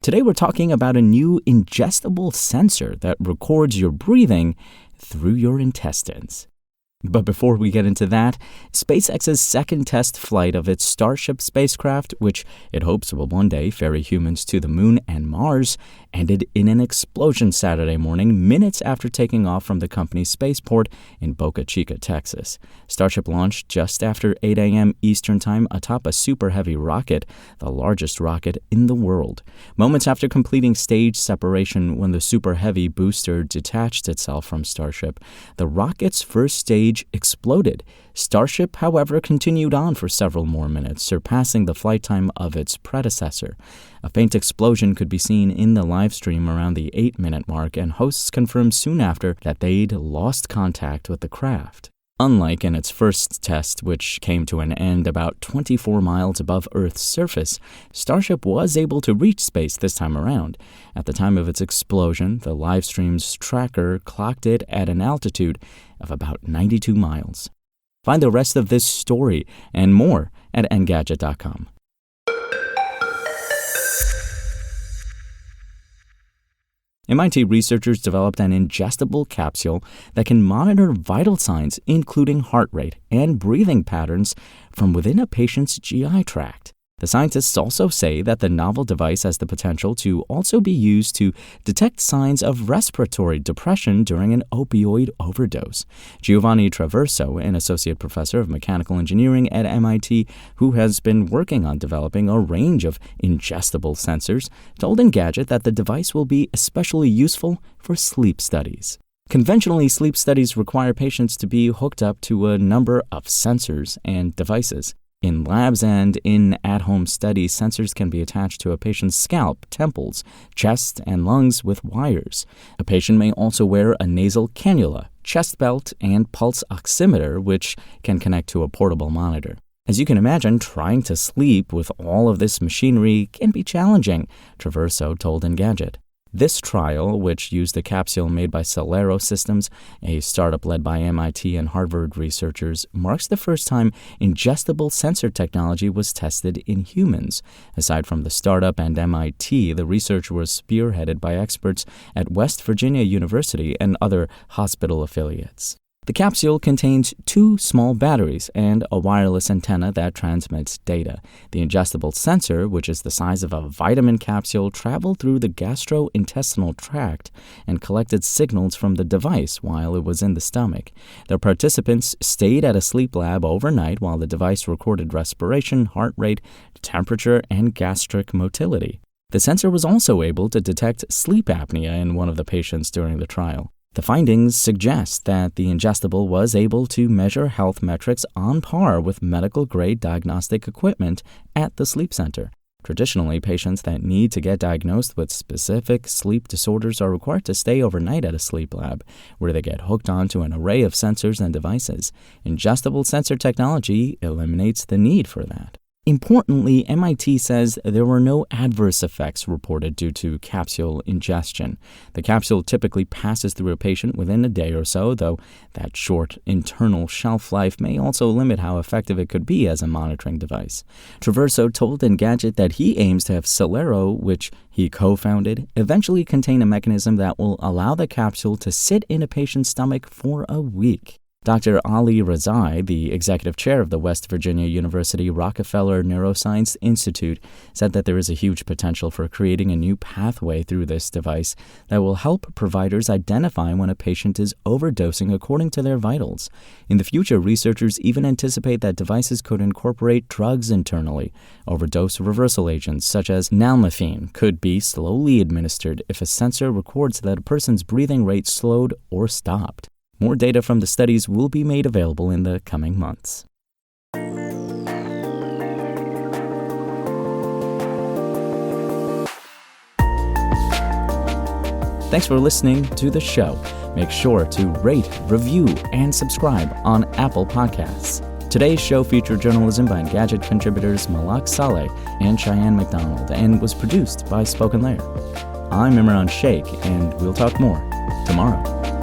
Today we're talking about a new ingestible sensor that records your breathing through your intestines. But before we get into that, SpaceX's second test flight of its Starship spacecraft, which it hopes will one day ferry humans to the Moon and Mars, ended in an explosion Saturday morning, minutes after taking off from the company's spaceport in Boca Chica, Texas. Starship launched just after 8 a.m. Eastern Time atop a Super Heavy rocket, the largest rocket in the world. Moments after completing stage separation when the Super Heavy booster detached itself from Starship, the rocket's first stage exploded. Starship, however, continued on for several more minutes, surpassing the flight time of its predecessor. A faint explosion could be seen in the live stream around the 8-minute mark, and hosts confirmed soon after that they'd lost contact with the craft. Unlike in its first test, which came to an end about 24 miles above Earth's surface, Starship was able to reach space this time around. At the time of its explosion, the live stream's tracker clocked it at an altitude of about 92 miles. Find the rest of this story and more at Engadget.com. MIT researchers developed an ingestible capsule that can monitor vital signs, including heart rate and breathing patterns, from within a patient's GI tract. The scientists also say that the novel device has the potential to also be used to detect signs of respiratory depression during an opioid overdose. Giovanni Traverso, an associate professor of mechanical engineering at MIT who has been working on developing a range of ingestible sensors, told Engadget that the device will be especially useful for sleep studies. Conventionally, sleep studies require patients to be hooked up to a number of sensors and devices. In labs and in at-home studies, sensors can be attached to a patient's scalp, temples, chest, and lungs with wires. A patient may also wear a nasal cannula, chest belt, and pulse oximeter, which can connect to a portable monitor. As you can imagine, trying to sleep with all of this machinery can be challenging, Traverso told Engadget. This trial, which used a capsule made by Celero Systems, a startup led by MIT and Harvard researchers, marks the first time ingestible sensor technology was tested in humans. Aside from the startup and MIT, the research was spearheaded by experts at West Virginia University and other hospital affiliates. The capsule contains 2 small batteries and a wireless antenna that transmits data. The ingestible sensor, which is the size of a vitamin capsule, traveled through the gastrointestinal tract and collected signals from the device while it was in the stomach. The participants stayed at a sleep lab overnight while the device recorded respiration, heart rate, temperature, and gastric motility. The sensor was also able to detect sleep apnea in one of the patients during the trial. The findings suggest that the ingestible was able to measure health metrics on par with medical-grade diagnostic equipment at the sleep center. Traditionally, patients that need to get diagnosed with specific sleep disorders are required to stay overnight at a sleep lab, where they get hooked onto an array of sensors and devices. Ingestible sensor technology eliminates the need for that. Importantly, MIT says there were no adverse effects reported due to capsule ingestion. The capsule typically passes through a patient within a day or so, though that short internal shelf life may also limit how effective it could be as a monitoring device. Traverso told Engadget that he aims to have Celero, which he co-founded, eventually contain a mechanism that will allow the capsule to sit in a patient's stomach for a week. Dr. Ali Rezai, the executive chair of the West Virginia University Rockefeller Neuroscience Institute, said that there is a huge potential for creating a new pathway through this device that will help providers identify when a patient is overdosing according to their vitals. In the future, researchers even anticipate that devices could incorporate drugs internally. Overdose reversal agents such as nalmefene could be slowly administered if a sensor records that a person's breathing rate slowed or stopped. More data from the studies will be made available in the coming months. Thanks for listening to the show. Make sure to rate, review, and subscribe on Apple Podcasts. Today's show featured journalism by Engadget contributors Malak Saleh and Cheyenne McDonald and was produced by Spoken Layer. I'm Imran Sheikh, and we'll talk more tomorrow.